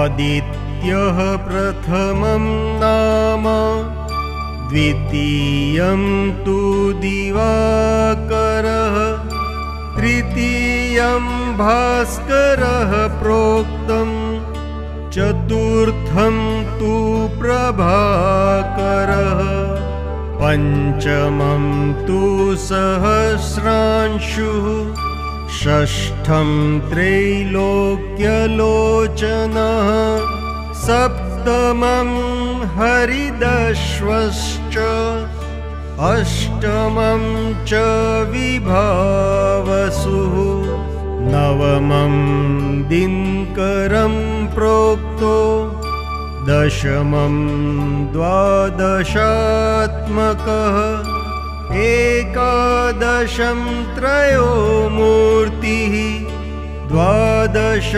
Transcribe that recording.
आदित्यः प्रथमं नाम द्वितीयं तु दिवाकरः तृतीयं भास्करः प्रोक्तम् चतुर्थं तु प्रभाकरः पंचमं तु सहस्रांशुः षष्ठं त्रैलोक्यलोचनः सप्तमं हरिदश्वश्च अष्टमं च विभावसुः नवमं दिनकरं प्रोक्तो दशमं द्वादशात्मकः एकादशं त्रयोमूर्तिः द्वादश